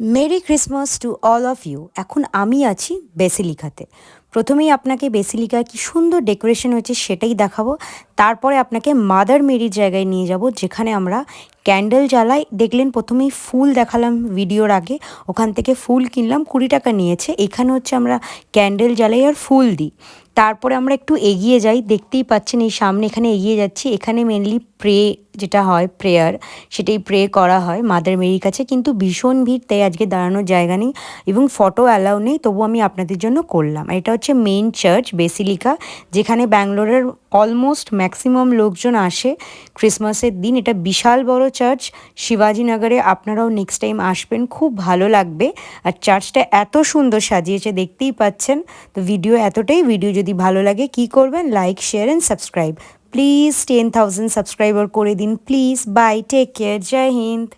Mary Christmas to all of you. এখন আমি আছি বেসিলিকাতে। প্রথমেই আপনাকে বেসিলিকার কি সুন্দর ডেকোরেশন হয়েছে সেটাই দেখাবো। তারপরে আপনাকে মাদার মেরির জায়গায় নিয়ে যাব, যেখানে আমরা ক্যান্ডেল জ্বালাই। দেখলেন প্রথমেই ফুল দেখালাম ভিডিওর আগে, ওখান থেকে ফুল কিনলাম, 20 টাকা নিয়েছে। এখানে হচ্ছে আমরা ক্যান্ডেল জ্বালাই আর ফুল দিই। তারপরে আমরা একটু এগিয়ে যাই, দেখতেই পাচ্ছেন এই সামনে এখানে এগিয়ে যাচ্ছি। এখানে মেনলি যেটা হয় প্রেয়ার, সেটাই প্রে করা হয় মাদার মেরির কাছে। কিন্তু ভীষণ ভিড়, তাই আজকে দাঁড়ানোর জায়গা নেই এবং ফটো অ্যালাউ নেই, তবু আমি আপনাদের জন্য করলাম। আর এটা হচ্ছে মেইন চার্চ বেসিলিকা, যেখানে ব্যাঙ্গালোরের অলমোস্ট ম্যাক্সিমাম লোকজন আসে ক্রিসমাসের দিন। এটা বিশাল বড় চার্চ শিবাজীনগরে। আপনারাও নেক্সট টাইম আসবেন, খুব ভালো লাগবে। আর চার্চটা এত সুন্দর সাজিয়েছে, দেখতেই পাচ্ছেন। তো ভিডিও এতটাই। ভিডিও যদি ভালো লাগে কি করবেন? Like, share and subscribe. Please 10,000 subscriber করে দিন প্লিজ। বাই, টেক কেয়ার, জয় হিন্দ।